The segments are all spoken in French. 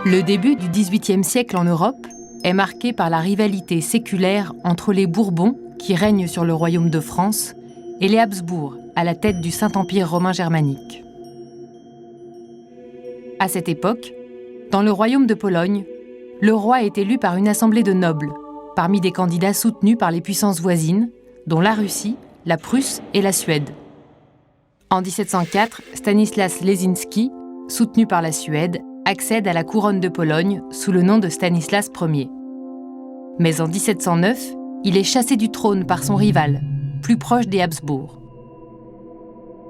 Le début du XVIIIe siècle en Europe est marqué par la rivalité séculaire entre les Bourbons, qui règnent sur le royaume de France, et les Habsbourg, à la tête du Saint-Empire romain germanique. À cette époque, dans le royaume de Pologne, le roi est élu par une assemblée de nobles, parmi des candidats soutenus par les puissances voisines, dont la Russie, la Prusse et la Suède. En 1704, Stanislas Leszczynski, soutenu par la Suède, accède à la couronne de Pologne sous le nom de Stanislas Ier. Mais en 1709, il est chassé du trône par son rival, plus proche des Habsbourg.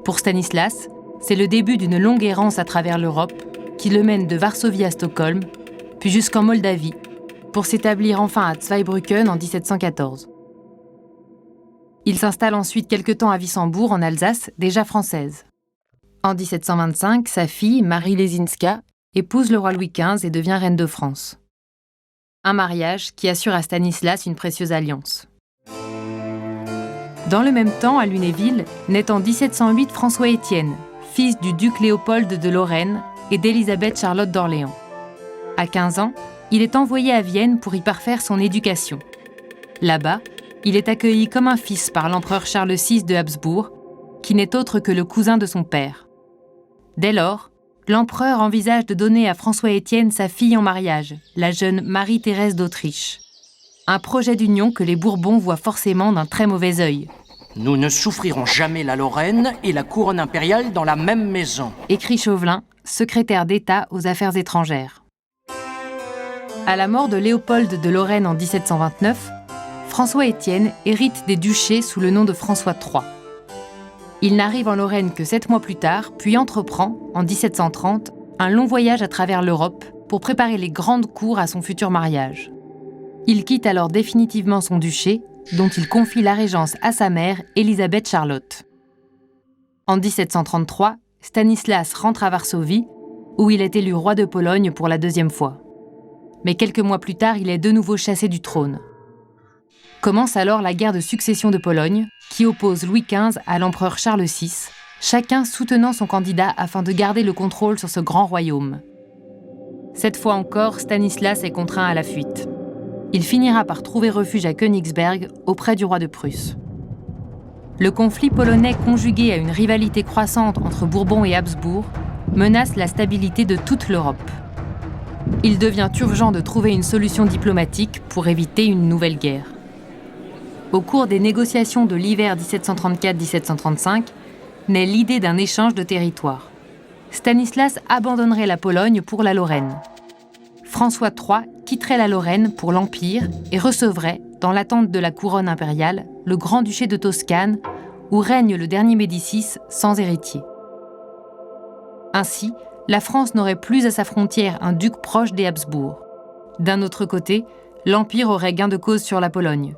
Pour Stanislas, c'est le début d'une longue errance à travers l'Europe qui le mène de Varsovie à Stockholm, puis jusqu'en Moldavie, pour s'établir enfin à Zweibrücken en 1714. Il s'installe ensuite quelque temps à Wissembourg, en Alsace, déjà française. En 1725, sa fille, Marie Leszczynska, épouse le roi Louis XV et devient reine de France. Un mariage qui assure à Stanislas une précieuse alliance. Dans le même temps, à Lunéville, naît en 1708 François-Étienne, fils du duc Léopold de Lorraine et d'Élisabeth Charlotte d'Orléans. À 15 ans, il est envoyé à Vienne pour y parfaire son éducation. Là-bas, il est accueilli comme un fils par l'empereur Charles VI de Habsbourg, qui n'est autre que le cousin de son père. Dès lors, l'empereur envisage de donner à François-Étienne sa fille en mariage, la jeune Marie-Thérèse d'Autriche. Un projet d'union que les Bourbons voient forcément d'un très mauvais œil. Nous ne souffrirons jamais la Lorraine et la couronne impériale dans la même maison, écrit Chauvelin, secrétaire d'État aux Affaires étrangères. À la mort de Léopold de Lorraine en 1729, François-Étienne hérite des duchés sous le nom de François III. Il n'arrive en Lorraine que 7 mois plus tard, puis entreprend, en 1730, un long voyage à travers l'Europe pour préparer les grandes cours à son futur mariage. Il quitte alors définitivement son duché, dont il confie la régence à sa mère, Élisabeth Charlotte. En 1733, Stanislas rentre à Varsovie, où il est élu roi de Pologne pour la 2e fois. Mais quelques mois plus tard, il est de nouveau chassé du trône. Commence alors la guerre de succession de Pologne, qui oppose Louis XV à l'empereur Charles VI, chacun soutenant son candidat afin de garder le contrôle sur ce grand royaume. Cette fois encore, Stanislas est contraint à la fuite. Il finira par trouver refuge à Königsberg, auprès du roi de Prusse. Le conflit polonais, conjugué à une rivalité croissante entre Bourbon et Habsbourg, menace la stabilité de toute l'Europe. Il devient urgent de trouver une solution diplomatique pour éviter une nouvelle guerre. Au cours des négociations de l'hiver 1734-1735, naît l'idée d'un échange de territoire. Stanislas abandonnerait la Pologne pour la Lorraine. François III quitterait la Lorraine pour l'Empire et recevrait, dans l'attente de la couronne impériale, le Grand-Duché de Toscane, où règne le dernier Médicis sans héritier. Ainsi, la France n'aurait plus à sa frontière un duc proche des Habsbourg. D'un autre côté, l'Empire aurait gain de cause sur la Pologne.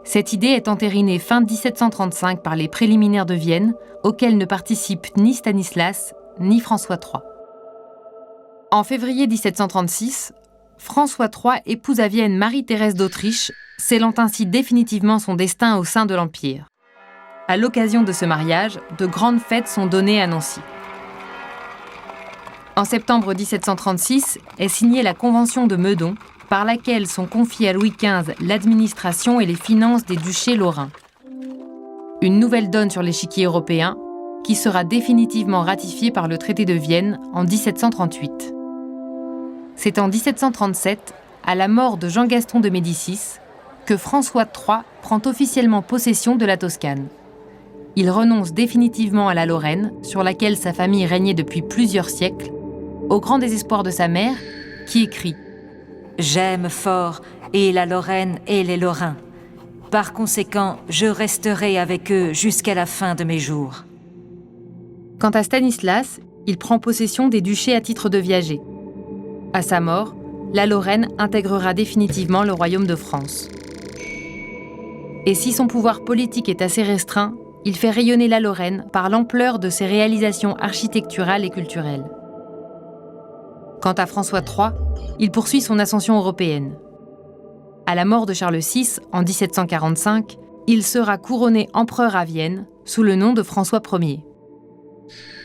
Cette idée est entérinée fin 1735 par les préliminaires de Vienne, auxquels ne participent ni Stanislas ni François III. En février 1736, François III épouse à Vienne Marie-Thérèse d'Autriche, scellant ainsi définitivement son destin au sein de l'Empire. À l'occasion de ce mariage, de grandes fêtes sont données à Nancy. En septembre 1736 est signée la Convention de Meudon, par laquelle sont confiées à Louis XV l'administration et les finances des duchés lorrains. Une nouvelle donne sur l'échiquier européen, qui sera définitivement ratifiée par le traité de Vienne en 1738. C'est en 1737, à la mort de Jean-Gaston de Médicis, que François III prend officiellement possession de la Toscane. Il renonce définitivement à la Lorraine, sur laquelle sa famille régnait depuis plusieurs siècles, au grand désespoir de sa mère, qui écrit « J'aime fort et la Lorraine et les Lorrains. Par conséquent, je resterai avec eux jusqu'à la fin de mes jours. » Quant à Stanislas, il prend possession des duchés à titre de viager. À sa mort, la Lorraine intégrera définitivement le royaume de France. Et si son pouvoir politique est assez restreint, il fait rayonner la Lorraine par l'ampleur de ses réalisations architecturales et culturelles. Quant à François III, il poursuit son ascension européenne. À la mort de Charles VI, en 1745, il sera couronné empereur à Vienne sous le nom de François Ier.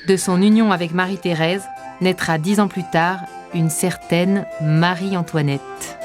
De son union avec Marie-Thérèse naîtra 10 ans plus tard une certaine Marie-Antoinette.